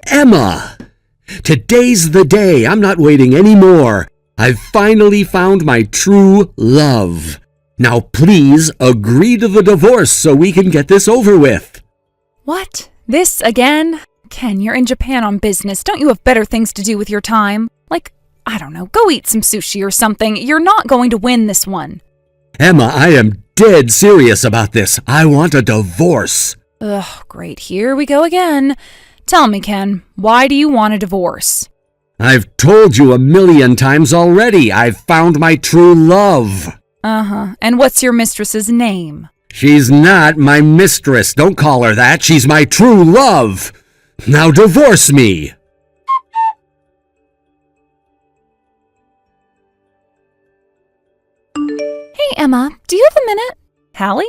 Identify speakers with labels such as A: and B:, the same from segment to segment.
A: Emma! Today's the day. I'm not waiting anymore. I've finally found my true love. Now please agree to the divorce so we can get this over with.
B: What? This again? Ken, you're in Japan on business. Don't you have better things to do with your time? Like, I don't know, go eat some sushi or something. You're not going to win this one.
A: Emma, I am dead serious about this. I want a divorce.
B: Ugh, great. Here we go again. Tell me, Ken, why do you want a divorce?
A: I've told you 1,000,000 times already. I've found my true love.
B: Uh-huh. And what's your mistress's name?
A: She's not my mistress. Don't call her that. She's my true love. Now divorce me.
B: Hey, Emma, do you have a minute? Hallie?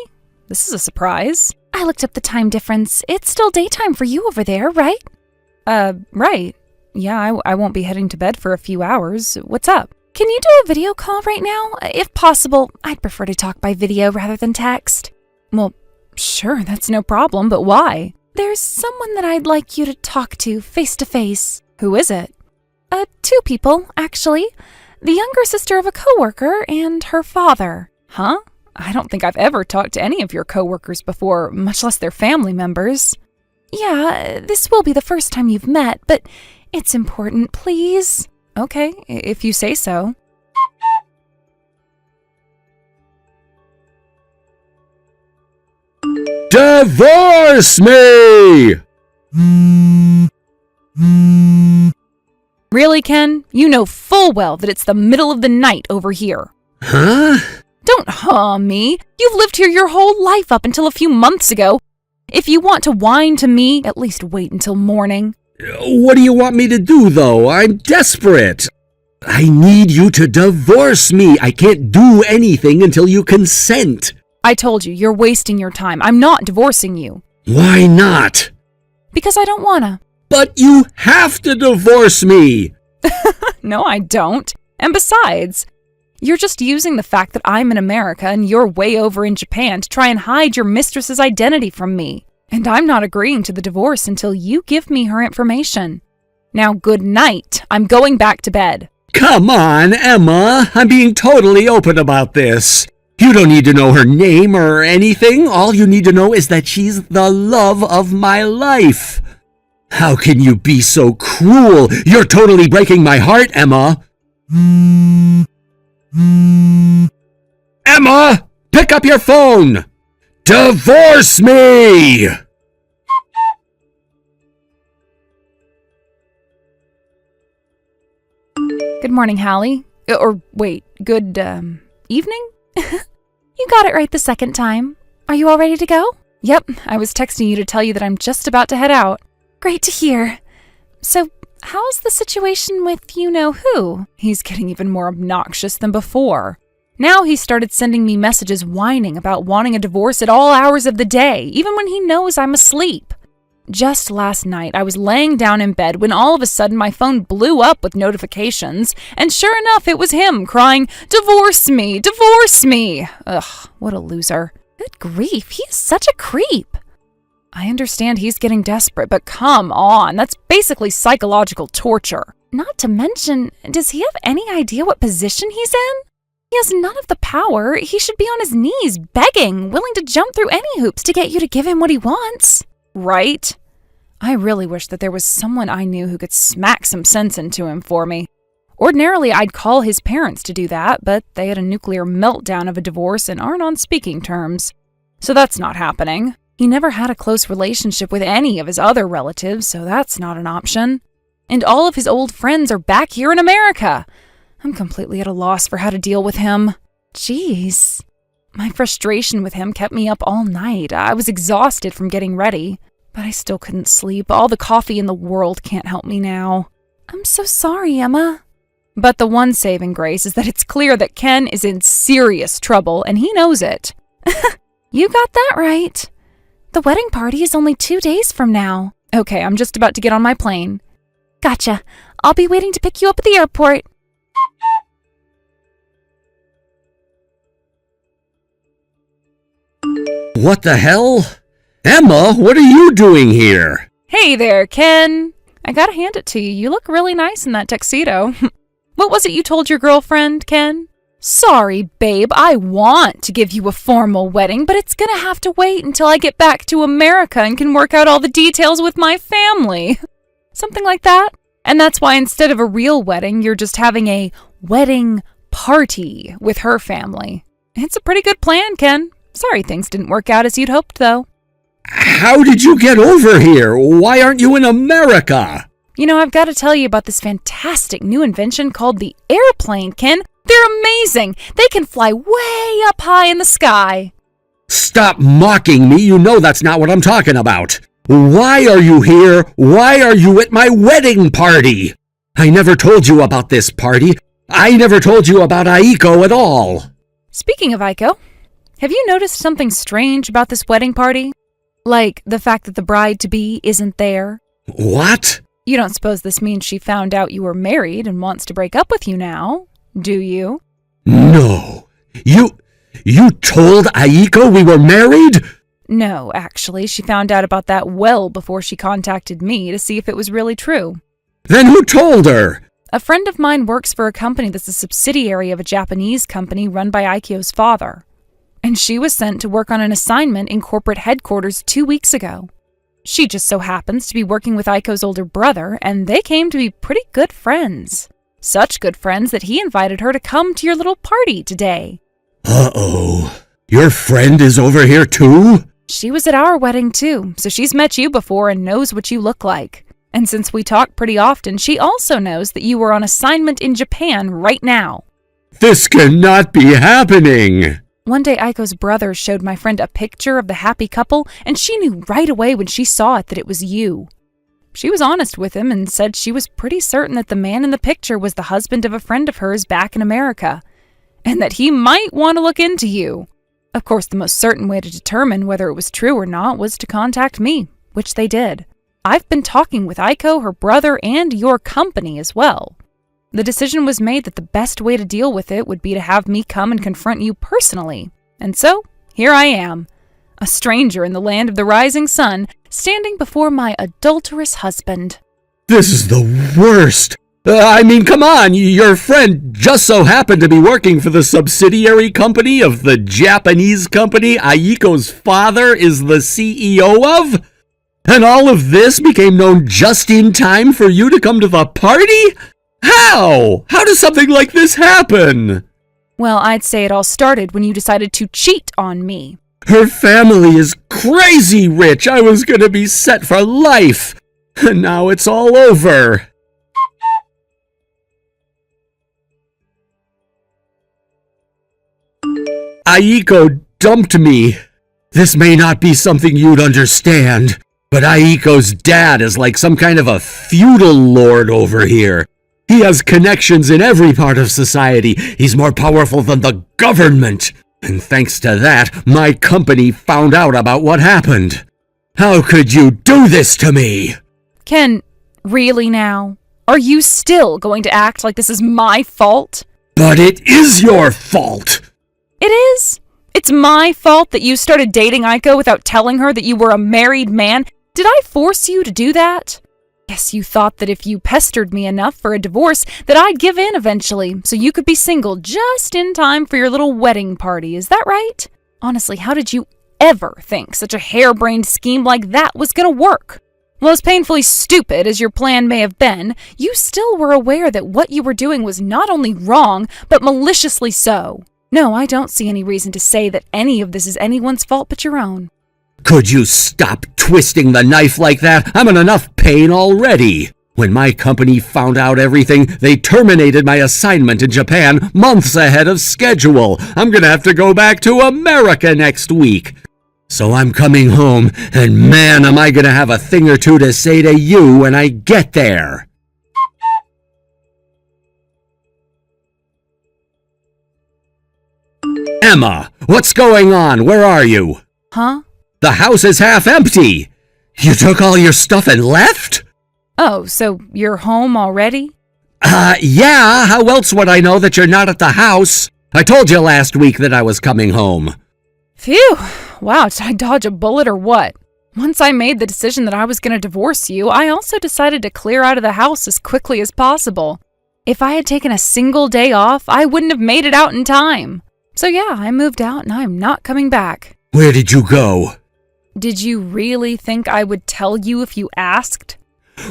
B: This is a surprise. I looked up the time difference. It's still daytime for you over there, right? Right. Yeah, I won't be heading to bed for a few hours. What's up? Can you do a video call right now? If possible, I'd prefer to talk by video rather than text. Well, sure, that's no problem, but why? There's someone that I'd like you to talk to face to face. Who is it? 2 people, actually. The younger sister of a coworker and her father. Huh? I don't think I've ever talked to any of your coworkers before, much less their family members. Yeah, this will be the first time you've met, but it's important, please. Okay, if you say so.
A: Divorce me!
B: Really, Ken? You know full well that it's the middle of the night over here.
A: Huh?
B: Don't me. You've lived here your whole life up until a few months ago. If you want to whine to me, at least wait until morning.
A: What do you want me to do, though? I'm desperate. I need you to divorce me. I can't do anything until you consent.
B: I told you, you're wasting your time. I'm not divorcing you.
A: Why not?
B: Because I don't wanna.
A: But you have to divorce me.
B: No, I don't. And besides, you're just using the fact that I'm in America and you're way over in Japan to try and hide your mistress's identity from me. And I'm not agreeing to the divorce until you give me her information. Now, good night. I'm going back to bed.
A: Come on, Emma. I'm being totally open about this. You don't need to know her name or anything. All you need to know is that she's the love of my life. How can you be so cruel? You're totally breaking my heart, Emma. Emma, pick up your phone. Divorce me!
B: Good morning, Hallie. Or wait, good, evening? You got it right the second time. Are you all ready to go? Yep, I was texting you to tell you that I'm just about to head out. Great to hear. So, how's the situation with you-know-who? He's getting even more obnoxious than before. Now he started sending me messages whining about wanting a divorce at all hours of the day, even when he knows I'm asleep. Just last night, I was laying down in bed when all of a sudden my phone blew up with notifications, and sure enough, it was him crying, "Divorce me! Divorce me!" Ugh, what a loser. Good grief, he is such a creep. I understand he's getting desperate, but come on, that's basically psychological torture. Not to mention, does he have any idea what position he's in? He has none of the power. He should be on his knees, begging, willing to jump through any hoops to get you to give him what he wants. Right? I really wish that there was someone I knew who could smack some sense into him for me. Ordinarily, I'd call his parents to do that, but they had a nuclear meltdown of a divorce and aren't on speaking terms. So that's not happening. He never had a close relationship with any of his other relatives, so that's not an option. And all of his old friends are back here in America. I'm completely at a loss for how to deal with him. Jeez. My frustration with him kept me up all night. I was exhausted from getting ready, but I still couldn't sleep. All the coffee in the world can't help me now. I'm so sorry, Emma. But the one saving grace is that it's clear that Ken is in serious trouble, and he knows it. You got that right. The wedding party is only 2 days from now. Okay, I'm just about to get on my plane. Gotcha. I'll be waiting to pick you up at the airport.
A: What the hell? Emma, what are you doing here?
B: Hey there, Ken. I gotta hand it to you. You look really nice in that tuxedo. What was it you told your girlfriend, Ken? Sorry, babe, I want to give you a formal wedding, but it's gonna have to wait until I get back to America and can work out all the details with my family. Something like that. And that's why instead of a real wedding, you're just having a wedding party with her family. It's a pretty good plan, Ken. Sorry things didn't work out as you'd hoped, though.
A: How did you get over here? Why aren't you in America?
B: You know, I've got to tell you about this fantastic new invention called the airplane, Ken. They're amazing. They can fly way up high in the sky.
A: Stop mocking me. You know that's not what I'm talking about. Why are you here? Why are you at my wedding party? I never told you about this party. I never told you about Aiko at all.
B: Speaking of Aiko, have you noticed something strange about this wedding party? Like the fact that the bride-to-be isn't there?
A: What?
B: You don't suppose this means she found out you were married and wants to break up with you now, do you?
A: No. You told Aiko we were married?
B: No, actually, she found out about that well before she contacted me to see if it was really true.
A: Then who told her?
B: A friend of mine works for a company that's a subsidiary of a Japanese company run by Aiko's father. And she was sent to work on an assignment in corporate headquarters 2 weeks ago. She just so happens to be working with Aiko's older brother, and they came to be pretty good friends. Such good friends that he invited her to come to your little party today.
A: Uh-oh. Your friend is over here too?
B: She was at our wedding too, so she's met you before and knows what you look like. And since we talk pretty often, she also knows that you were on assignment in Japan right now.
A: This cannot be happening.
B: One day, Aiko's brother showed my friend a picture of the happy couple, and she knew right away when she saw it that it was you. She was honest with him and said she was pretty certain that the man in the picture was the husband of a friend of hers back in America, and that he might want to look into you. Of course, the most certain way to determine whether it was true or not was to contact me, which they did. I've been talking with Aiko, her brother, and your company as well. The decision was made that the best way to deal with it would be to have me come and confront you personally. And so, here I am, a stranger in the land of the rising sun, standing before my adulterous husband.
A: This is the worst. Come on, your friend just so happened to be working for the subsidiary company of the Japanese company Aiko's father is the CEO of? And all of this became known just in time for you to come to the party? How? How does something like this happen?
B: Well, I'd say it all started when you decided to cheat on me.
A: Her family is crazy rich. I was gonna be set for life. And now it's all over. Aiko dumped me. This may not be something you'd understand, but Aiko's dad is like some kind of a feudal lord over here. He has connections in every part of society. He's more powerful than the government. And thanks to that, my company found out about what happened. How could you do this to me?
B: Ken, really now? Are you still going to act like this is my fault?
A: But it is your fault.
B: It is? It's my fault that you started dating Aiko without telling her that you were a married man? Did I force you to do that? Yes, you thought that if you pestered me enough for a divorce that I'd give in eventually, so you could be single just in time for your little wedding party, is that right? Honestly, how did you ever think such a harebrained scheme like that was gonna work? Well, as painfully stupid as your plan may have been, you still were aware that what you were doing was not only wrong, but maliciously so. No, I don't see any reason to say that any of this is anyone's fault but your own.
A: Could you stop twisting the knife like that? I'm in enough pain already. When my company found out everything, they terminated my assignment in Japan months ahead of schedule. I'm gonna have to go back to America next week. So I'm coming home, and man, am I gonna have a thing or two to say to you when I get there. Emma, what's going on? Where are you?
B: Huh?
A: The house is half empty. You took all your stuff and left?
B: Oh, so you're home already?
A: Yeah. How else would I know that you're not at the house? I told you last week that I was coming home.
B: Phew. Wow, did I dodge a bullet or what? Once I made the decision that I was going to divorce you, I also decided to clear out of the house as quickly as possible. If I had taken a single day off, I wouldn't have made it out in time. So yeah, I moved out and I'm not coming back.
A: Where did you go?
B: Did you really think I would tell you if you asked?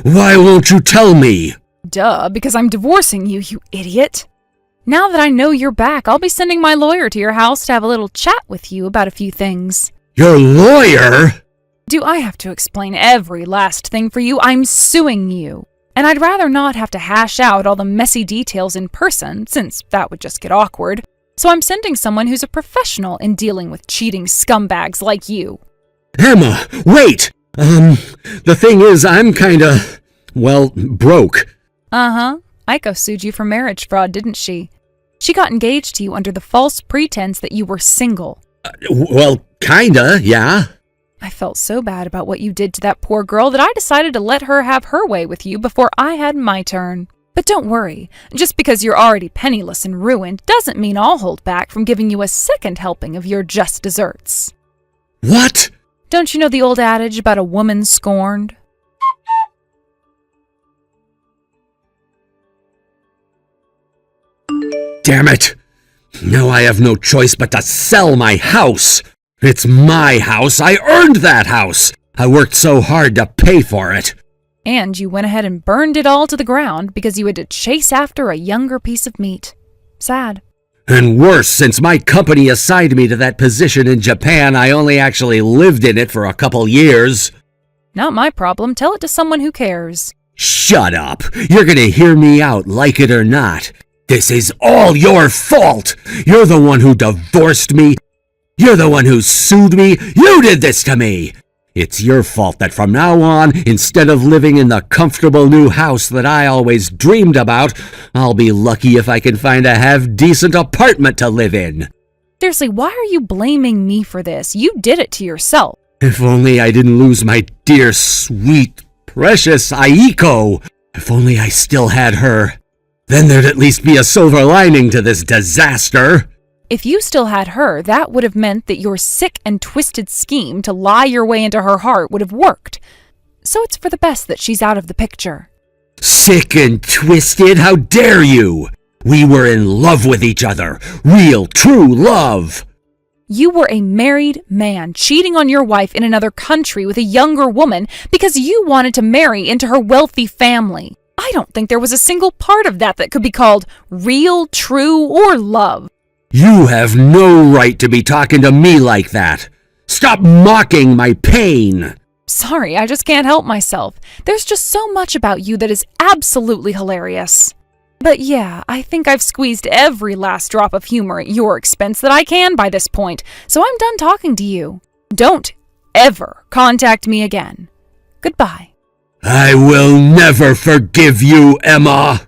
A: Why won't you tell me?
B: Duh, because I'm divorcing you, you idiot. Now that I know you're back, I'll be sending my lawyer to your house to have a little chat with you about a few things.
A: Your lawyer?
B: Do I have to explain every last thing for you? I'm suing you. And I'd rather not have to hash out all the messy details in person, since that would just get awkward. So I'm sending someone who's a professional in dealing with cheating scumbags like you.
A: Emma, wait! The thing is, I'm broke.
B: Uh-huh. Aiko sued you for marriage fraud, didn't she? She got engaged to you under the false pretense that you were single.
A: Yeah.
B: I felt so bad about what you did to that poor girl that I decided to let her have her way with you before I had my turn. But don't worry, just because you're already penniless and ruined doesn't mean I'll hold back from giving you a second helping of your just desserts.
A: What?
B: Don't you know the old adage about a woman scorned?
A: Damn it! Now I have no choice but to sell my house! It's my house! I earned that house! I worked so hard to pay for it!
B: And you went ahead and burned it all to the ground because you had to chase after a younger piece of meat. Sad.
A: And worse, since my company assigned me to that position in Japan, I only actually lived in it for a couple years.
B: Not my problem. Tell it to someone who cares.
A: Shut up! You're gonna hear me out, like it or not. This is all your fault! You're the one who divorced me. You're the one who sued me. You did this to me! It's your fault that from now on, instead of living in the comfortable new house that I always dreamed about, I'll be lucky if I can find a half-decent apartment to live in.
B: Seriously, why are you blaming me for this? You did it to yourself.
A: If only I didn't lose my dear, sweet, precious Aiko. If only I still had her. Then there'd at least be a silver lining to this disaster.
B: If you still had her, that would have meant that your sick and twisted scheme to lie your way into her heart would have worked. So it's for the best that she's out of the picture.
A: Sick and twisted? How dare you! We were in love with each other. Real, true love.
B: You were a married man cheating on your wife in another country with a younger woman because you wanted to marry into her wealthy family. I don't think there was a single part of that could be called real, true, or love.
A: You have no right to be talking to me like that. Stop mocking my pain.
B: Sorry, I just can't help myself. There's just so much about you that is absolutely hilarious. But yeah, I think I've squeezed every last drop of humor at your expense that I can by this point, so I'm done talking to you. Don't ever contact me again. Goodbye.
A: I will never forgive you, Emma.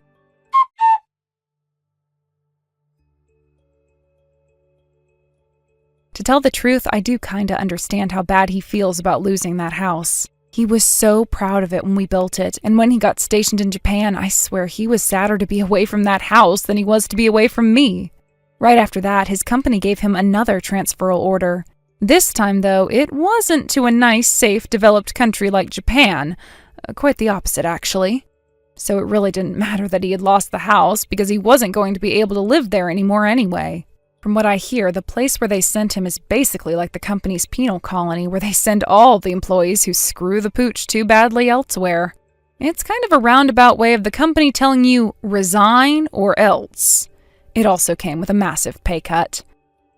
B: To tell the truth, I do kinda understand how bad he feels about losing that house. He was so proud of it when we built it, and when he got stationed in Japan, I swear he was sadder to be away from that house than he was to be away from me. Right after that, his company gave him another transferal order. This time, though, it wasn't to a nice, safe, developed country like Japan. Quite the opposite, actually. So it really didn't matter that he had lost the house, because he wasn't going to be able to live there anymore anyway. From what I hear, the place where they sent him is basically like the company's penal colony, where they send all the employees who screw the pooch too badly elsewhere. It's kind of a roundabout way of the company telling you, resign or else. It also came with a massive pay cut.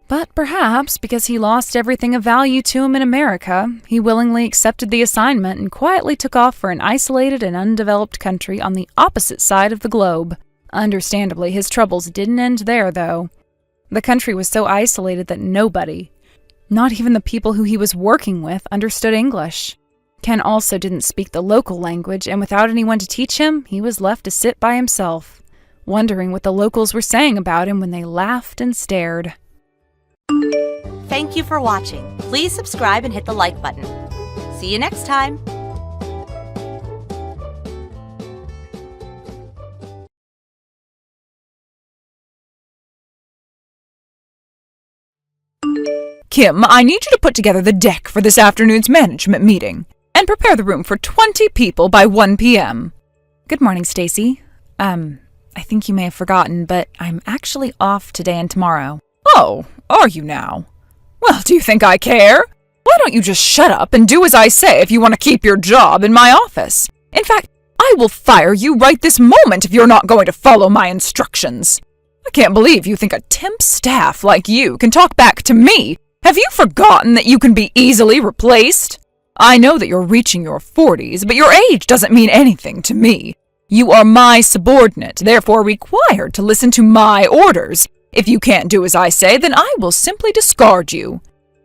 B: But perhaps because he lost everything of value to him in America, he willingly accepted the assignment and quietly took off for an isolated and undeveloped country on the opposite side of the globe. Understandably, his troubles didn't end there, though. The country was so isolated that nobody, not even the people who he was working with, understood English. Ken also didn't speak the local language, and without anyone to teach him, he was left to sit by himself, wondering what the locals were saying about him when they laughed and stared.
C: Thank you for watching. Please subscribe and hit the like button. See you next time.
D: Kim, I need you to put together the deck for this afternoon's management meeting and prepare the room for 20 people by 1 p.m.
B: Good morning, Stacy. I think you may have forgotten, but I'm actually off today and tomorrow.
D: Oh, are you now? Well, do you think I care? Why don't you just shut up and do as I say if you want to keep your job in my office? In fact, I will fire you right this moment if you're not going to follow my instructions. I can't believe you think a temp staff like you can talk back to me. Have you forgotten that you can be easily replaced? I know that you're reaching your 40s, but your age doesn't mean anything to me. You are my subordinate, therefore required to listen to my orders. If you can't do as I say, then I will simply discard you.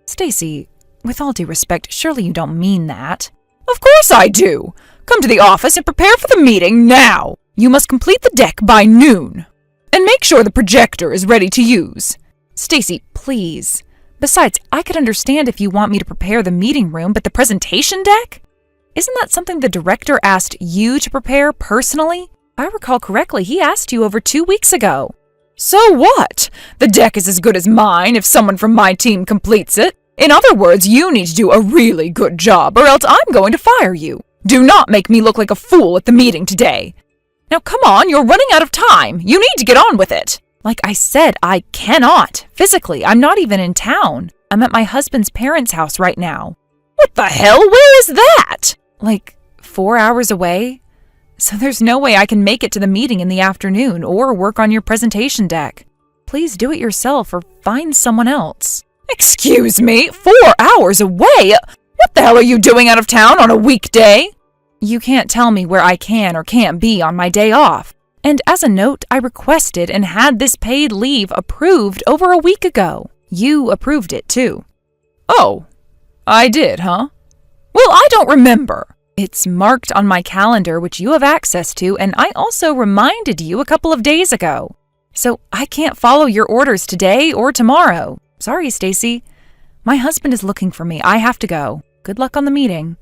B: Stacy, with all due respect, surely you don't mean that.
D: Of course I do. Come to the office and prepare for the meeting now. You must complete the deck by noon. And make sure the projector is ready to use.
B: Stacy, please. Besides, I could understand if you want me to prepare the meeting room, but the presentation deck? Isn't that something the director asked you to prepare personally? If I recall correctly, he asked you over 2 weeks ago.
D: So what? The deck is as good as mine if someone from my team completes it. In other words, you need to do a really good job, or else I'm going to fire you. Do not make me look like a fool at the meeting today. Now come on, you're running out of time. You need to get on with it.
B: Like I said, I cannot. Physically, I'm not even in town. I'm at my husband's parents' house right now.
D: What the hell? Where is that?
B: Like 4 hours away? So there's no way I can make it to the meeting in the afternoon or work on your presentation deck. Please do it yourself or find someone else.
D: Excuse me? 4 hours away? What the hell are you doing out of town on a weekday?
B: You can't tell me where I can or can't be on my day off. And as a note, I requested and had this paid leave approved over a week ago. You approved it too.
D: Oh, I did, huh? Well, I don't remember.
B: It's marked on my calendar, which you have access to, and I also reminded you a couple of days ago. So I can't follow your orders today or tomorrow. Sorry, Stacy. My husband is looking for me. I have to go. Good luck on the meeting.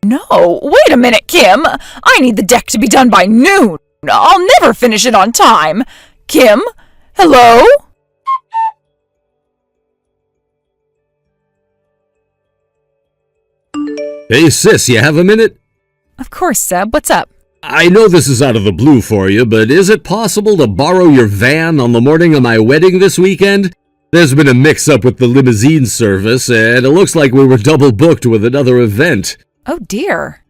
D: No, wait a minute, Kim. I need the deck to be done by noon. I'll never finish it on time. Kim? Hello?
A: Hey sis, you have a minute?
B: Of course, Seb. What's up?
A: I know this is out of the blue for you, but is it possible to borrow your van on the morning of my wedding this weekend? There's been a mix-up with the limousine service, and it looks like we were double booked with another event.
B: Oh dear.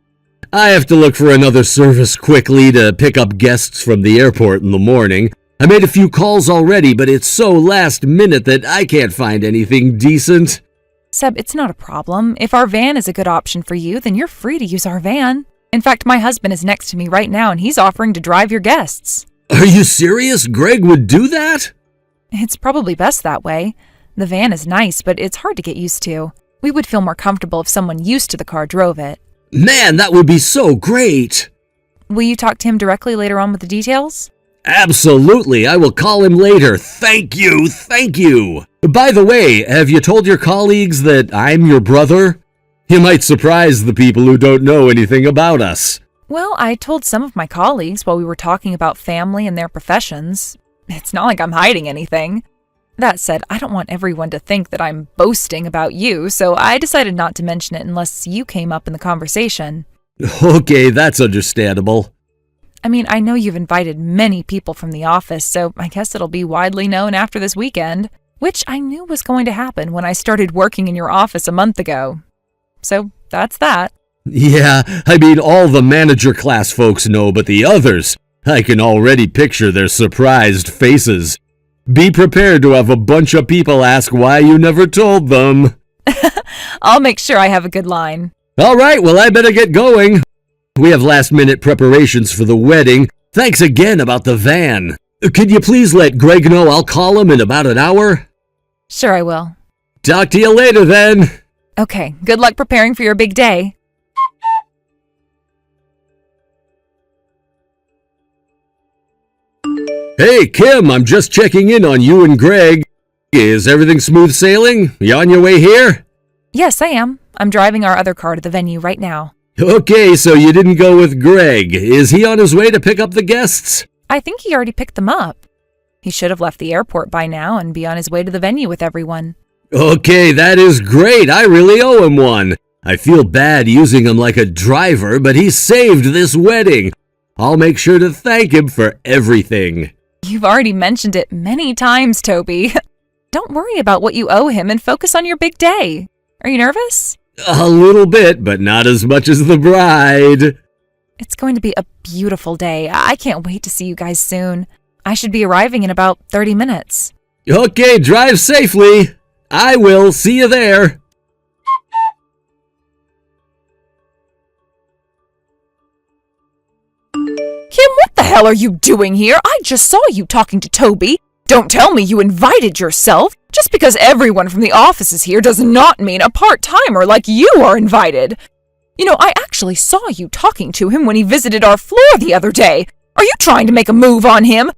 A: I have to look for another service quickly to pick up guests from the airport in the morning. I made a few calls already, but it's so last minute that I can't find anything decent.
B: Seb, it's not a problem. If our van is a good option for you, then you're free to use our van. In fact, my husband is next to me right now, and he's offering to drive your guests.
A: Are you serious? Greg would do that?
B: It's probably best that way. The van is nice, but it's hard to get used to. We would feel more comfortable if someone used to the car drove it.
A: Man, that would be so great!
B: Will you talk to him directly later on with the details?
A: Absolutely, I will call him later. Thank you, thank you! By the way, have you told your colleagues that I'm your brother? You might surprise the people who don't know anything about us.
B: Well, I told some of my colleagues while we were talking about family and their professions. It's not like I'm hiding anything. That said, I don't want everyone to think that I'm boasting about you, so I decided not to mention it unless you came up in the conversation.
A: Okay, that's understandable.
B: I mean, I know you've invited many people from the office, so I guess it'll be widely known after this weekend, which I knew was going to happen when I started working in your office a month ago. So that's that.
A: Yeah, I mean, all the manager class folks know, but the others, I can already picture their surprised faces. Be prepared to have a bunch of people ask why you never told them.
B: I'll make sure I have a good line.
A: All right, well, I better get going. We have last-minute preparations for the wedding. Thanks again about the van. Could you please let Greg know I'll call him in about an hour?
B: Sure, I will.
A: Talk to you later, then.
B: Okay, good luck preparing for your big day.
A: Hey, Kim, I'm just checking in on you and Greg. Is everything smooth sailing? You on your way here?
B: Yes, I am. I'm driving our other car to the venue right now.
A: Okay, so you didn't go with Greg. Is he on his way to pick up the guests?
B: I think he already picked them up. He should have left the airport by now and be on his way to the venue with everyone.
A: Okay, that is great. I really owe him one. I feel bad using him like a driver, but he saved this wedding. I'll make sure to thank him for everything.
B: You've already mentioned it many times, Toby. Don't worry about what you owe him and focus on your big day. Are you nervous?
A: A little bit, but not as much as the bride.
B: It's going to be a beautiful day. I can't wait to see you guys soon. I should be arriving in about 30 minutes.
A: Okay, drive safely. I will. See you there.
D: Kim, what the hell are you doing here? I just saw you talking to Toby. Don't tell me you invited yourself. Just because everyone from the office is here does not mean a part-timer like you are invited. You know, I actually saw you talking to him when he visited our floor the other day. Are you trying to make a move on him?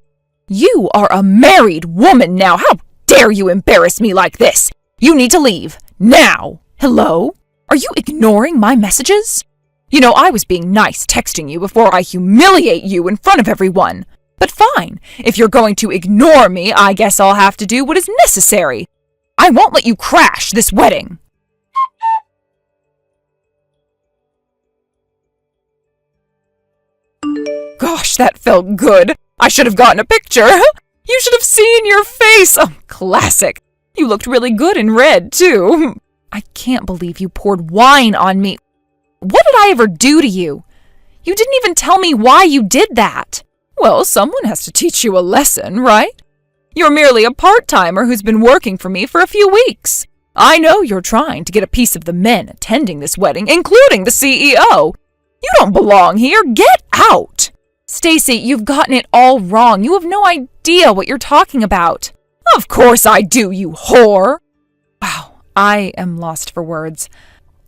D: You are a married woman now. How dare you embarrass me like this? You need to leave. Now. Hello? Are you ignoring my messages? You know, I was being nice texting you before I humiliate you in front of everyone. But fine, if you're going to ignore me, I guess I'll have to do what is necessary. I won't let you crash this wedding. Gosh, that felt good. I should have gotten a picture. You should have seen your face. Oh, classic. You looked really good in red, too. I can't believe you poured wine on me. What did I ever do to you? You didn't even tell me why you did that. Well, someone has to teach you a lesson, right? You're merely a part-timer who's been working for me for a few weeks. I know you're trying to get a piece of the men attending this wedding, including the CEO. You don't belong here. Get out! Stacy, you've gotten it all wrong. You have no idea what you're talking about. Of course I do, you whore. Wow, I am lost for words.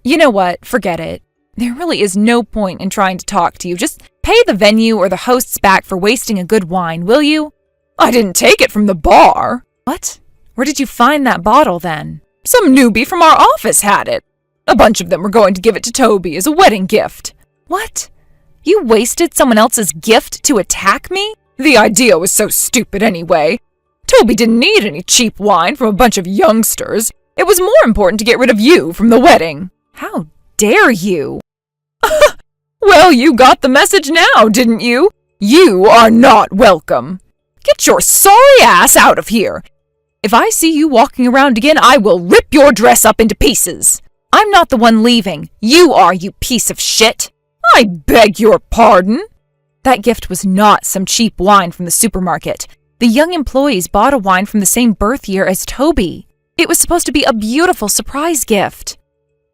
D: You know what? Forget it. There really is no point in trying to talk to you. Just pay the venue or the hosts back for wasting a good wine, will you? I didn't take it from the bar. What? Where did you find that bottle then? Some newbie from our office had it. A bunch of them were going to give it to Toby as a wedding gift. What? You wasted someone else's gift to attack me? The idea was so stupid anyway. Toby didn't need any cheap wine from a bunch of youngsters. It was more important to get rid of you from the wedding. How dare you? Well, you got the message now, didn't you? You are not welcome. Get your sorry ass out of here. If I see you walking around again, I will rip your dress up into pieces. I'm not the one leaving. You are, you piece of shit. I beg your pardon. That gift was not some cheap wine from the supermarket. The young employees bought a wine from the same birth year as Toby. It was supposed to be a beautiful surprise gift.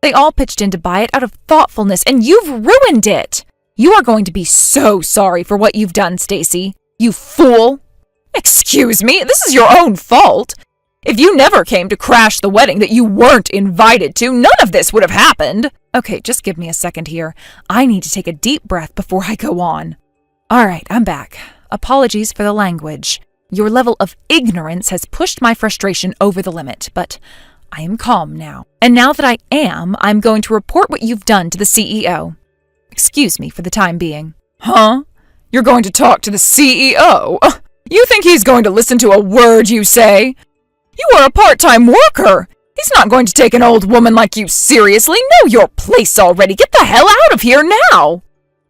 D: They all pitched in to buy it out of thoughtfulness, and you've ruined it. You are going to be so sorry for what you've done, Stacy. You fool. Excuse me, this is your own fault. If you never came to crash the wedding that you weren't invited to, none of this would have happened. Okay, just give me a second here. I need to take a deep breath before I go on. All right, I'm back. Apologies for the language. Your level of ignorance has pushed my frustration over the limit, but I am calm now. And now that I am, I'm going to report what you've done to the CEO. Excuse me for the time being. Huh? You're going to talk to the CEO? You think he's going to listen to a word you say? You are a part-time worker. He's not going to take an old woman like you seriously. Know your place already. Get the hell out of here now.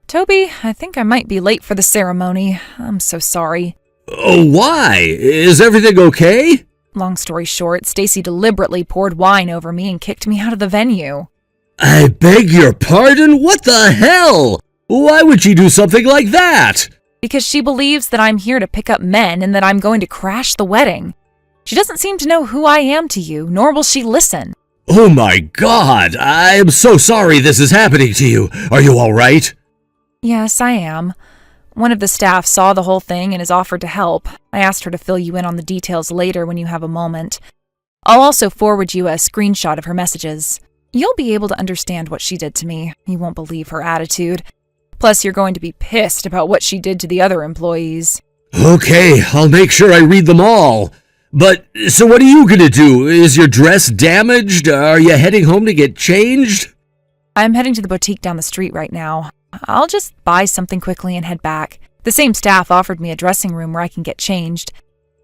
D: Toby, I think I might be late for the ceremony. I'm so sorry.
A: Oh, why? Is everything okay?
B: Long story short, Stacy deliberately poured wine over me and kicked me out of the venue.
A: I beg your pardon? What the hell? Why would she do something like that?
B: Because she believes that I'm here to pick up men and that I'm going to crash the wedding. She doesn't seem to know who I am to you, nor will she listen.
A: Oh my God, I am so sorry this is happening to you. Are you all right?
B: Yes, I am. One of the staff saw the whole thing and has offered to help. I asked her to fill you in on the details later when you have a moment. I'll also forward you a screenshot of her messages. You'll be able to understand what she did to me. You won't believe her attitude. Plus, you're going to be pissed about what she did to the other employees.
A: Okay, I'll make sure I read them all. But, so what are you gonna do? Is your dress damaged? Are you heading home to get changed?
B: I'm heading to the boutique down the street right now. I'll just buy something quickly and head back. The same staff offered me a dressing room where I can get changed.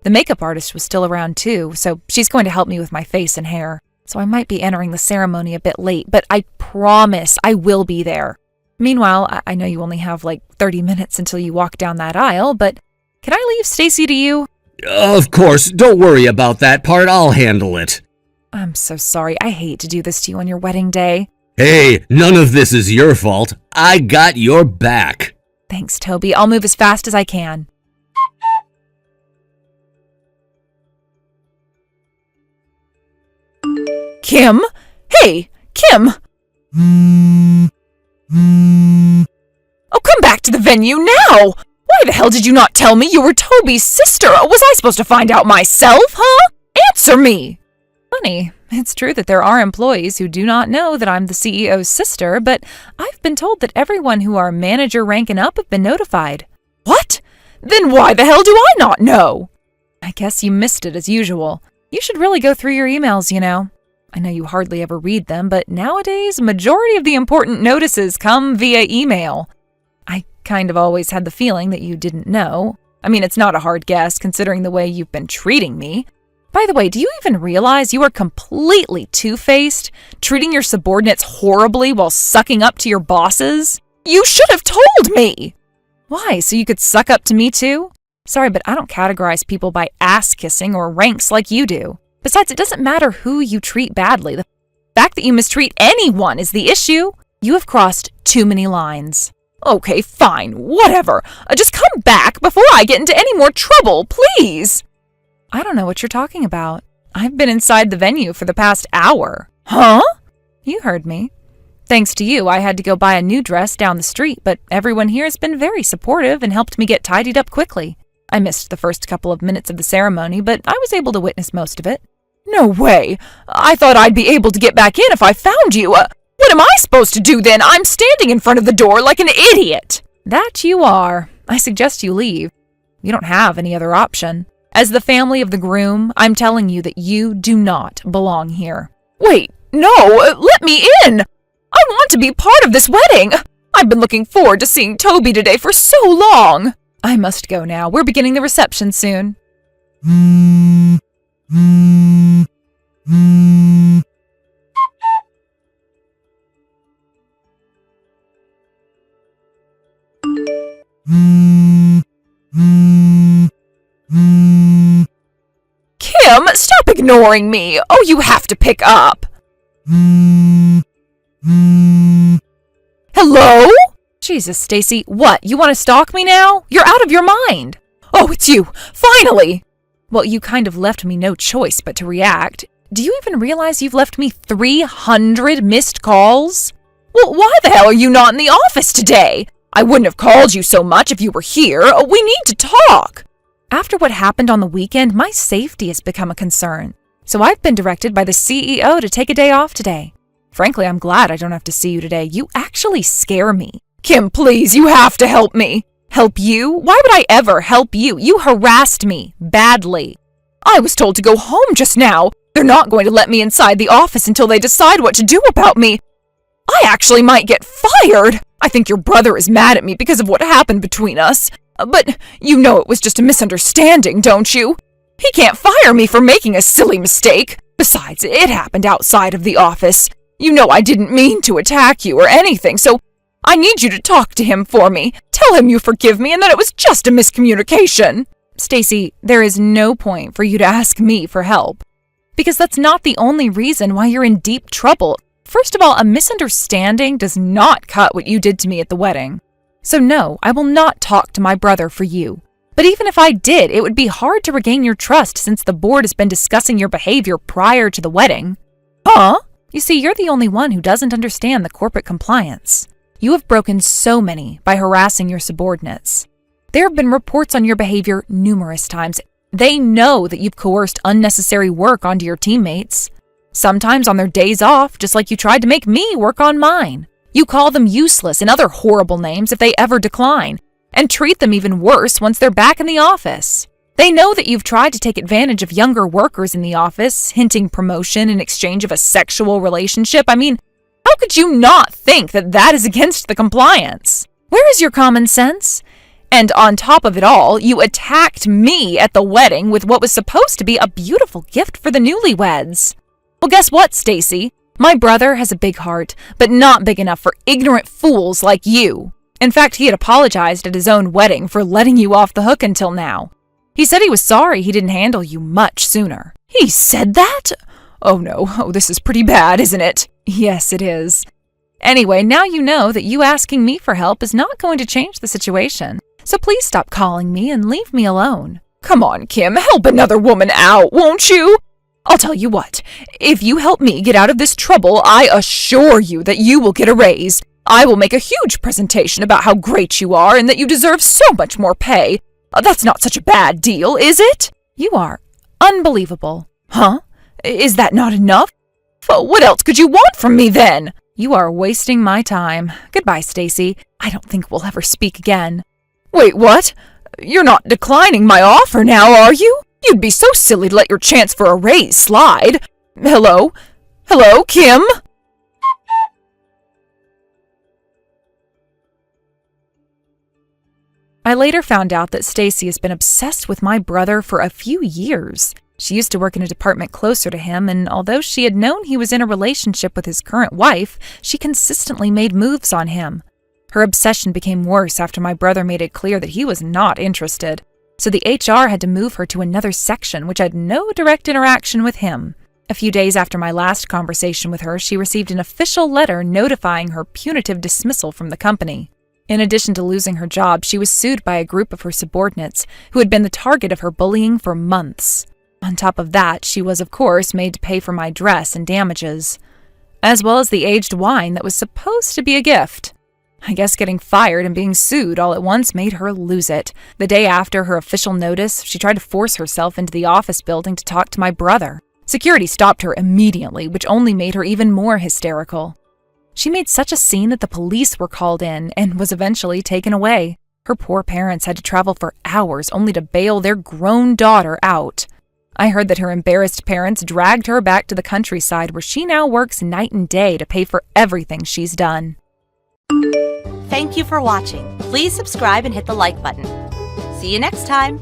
B: The makeup artist was still around too, so she's going to help me with my face and hair. So I might be entering the ceremony a bit late, but I promise I will be there. Meanwhile, I know you only have like 30 minutes until you walk down that aisle, but can I leave Stacy to you?
A: Of course, don't worry about that part. I'll handle it.
B: I'm so sorry. I hate to do this to you on your wedding day.
A: Hey, none of this is your fault. I got your back.
B: Thanks, Toby. I'll move as fast as I can.
D: Kim? Hey, Kim! Oh, come back to the venue now! Why the hell did you not tell me you were Toby's sister? Was I supposed to find out myself, huh? Answer me!
B: Funny, it's true that there are employees who do not know that I'm the CEO's sister, but I've been told that everyone who are manager rank and up have been notified.
D: What? Then why the hell do I not know?
B: I guess you missed it as usual. You should really go through your emails, you know. I know you hardly ever read them, but nowadays, majority of the important notices come via email. I kind of always had the feeling that you didn't know. I mean, it's not a hard guess considering the way you've been treating me. By the way, do you even realize you are completely two-faced, treating your subordinates horribly while sucking up to your bosses?
D: You should have told me!
B: Why, so you could suck up to me too? Sorry, but I don't categorize people by ass-kissing or ranks like you do. Besides, it doesn't matter who you treat badly. The fact that you mistreat anyone is the issue. You have crossed too many lines.
D: Okay, fine, whatever. Just come back before I get into any more trouble, please!
B: I don't know what you're talking about. I've been inside the venue for the past hour.
D: Huh?
B: You heard me. Thanks to you, I had to go buy a new dress down the street, but everyone here has been very supportive and helped me get tidied up quickly. I missed the first couple of minutes of the ceremony, but I was able to witness most of it.
D: No way! I thought I'd be able to get back in if I found you. What am I supposed to do then? I'm standing in front of the door like an idiot!
B: That you are. I suggest you leave. You don't have any other option. As the family of the groom, I'm telling you that you do not belong here.
D: Wait, no, let me in! I want to be part of this wedding! I've been looking forward to seeing Toby today for so long!
B: I must go now. We're beginning the reception soon.
D: Kim, stop ignoring me! Oh, you have to pick up! Hello?
B: Jesus, Stacy, what? You want to stalk me now? You're out of your mind!
D: Oh, it's you! Finally!
B: Well, you kind of left me no choice but to react. Do you even realize you've left me 300 missed calls?
D: Well, why the hell are you not in the office today? I wouldn't have called you so much if you were here. We need to talk.
B: After what happened on the weekend, my safety has become a concern. So I've been directed by the CEO to take a day off today. Frankly, I'm glad I don't have to see you today. You actually scare me.
D: Kim, please, you have to help me.
B: Help you? Why would I ever help you? You harassed me badly.
D: I was told to go home just now. They're not going to let me inside the office until they decide what to do about me. I actually might get fired. I think your brother is mad at me because of what happened between us. But you know it was just a misunderstanding, don't you? He can't fire me for making a silly mistake. Besides, it happened outside of the office. You know I didn't mean to attack you or anything, so I need you to talk to him for me. Tell him you forgive me and that it was just a miscommunication.
B: Stacy, there is no point for you to ask me for help. Because that's not the only reason why you're in deep trouble. First of all, a misunderstanding does not cut what you did to me at the wedding. So no, I will not talk to my brother for you. But even if I did, it would be hard to regain your trust since the board has been discussing your behavior prior to the wedding.
D: Huh?
B: You see, you're the only one who doesn't understand the corporate compliance. You have broken so many by harassing your subordinates. There have been reports on your behavior numerous times. They know that you've coerced unnecessary work onto your teammates. Sometimes on their days off, just like you tried to make me work on mine. You call them useless and other horrible names if they ever decline, and treat them even worse once they're back in the office. They know that you've tried to take advantage of younger workers in the office, hinting promotion in exchange of a sexual relationship. I mean, how could you not think that that is against the compliance? Where is your common sense?
D: And on top of it all, you attacked me at the wedding with what was supposed to be a beautiful gift for the newlyweds. Well, guess what, Stacy? My brother has a big heart, but not big enough for ignorant fools like you. In fact, he had apologized at his own wedding for letting you off the hook until now. He said he was sorry he didn't handle you much sooner. He said that? Oh no, this is pretty bad, isn't it? Yes, it is. Anyway, now you know that you asking me for help is not going to change the situation. So please stop calling me and leave me alone. Come on, Kim, help another woman out, won't you? I'll tell you what, if you help me get out of this trouble, I assure you that you will get a raise. I will make a huge presentation about how great you are and that you deserve so much more pay. That's not such a bad deal, is it? You are unbelievable. Huh? Is that not enough? What else could you want from me then? You are wasting my time. Goodbye, Stacy. I don't think we'll ever speak again. Wait, what? You're not declining my offer now, are you? You'd be so silly to let your chance for a raise slide. Hello? Hello, Kim? I later found out that Stacy has been obsessed with my brother for a few years. She used to work in a department closer to him, and although she had known he was in a relationship with his current wife, she consistently made moves on him. Her obsession became worse after my brother made it clear that he was not interested, so the HR had to move her to another section which had no direct interaction with him. A few days after my last conversation with her, she received an official letter notifying her punitive dismissal from the company. In addition to losing her job, she was sued by a group of her subordinates who had been the target of her bullying for months. On top of that, she was, of course, made to pay for my dress and damages, as well as the aged wine that was supposed to be a gift. I guess getting fired and being sued all at once made her lose it. The day after her official notice, she tried to force herself into the office building to talk to my brother. Security stopped her immediately, which only made her even more hysterical. She made such a scene that the police were called in and was eventually taken away. Her poor parents had to travel for hours only to bail their grown daughter out. I heard that her embarrassed parents dragged her back to the countryside where she now works night and day to pay for everything she's done.
C: Thank you for watching. Please subscribe and hit the like button. See you next time.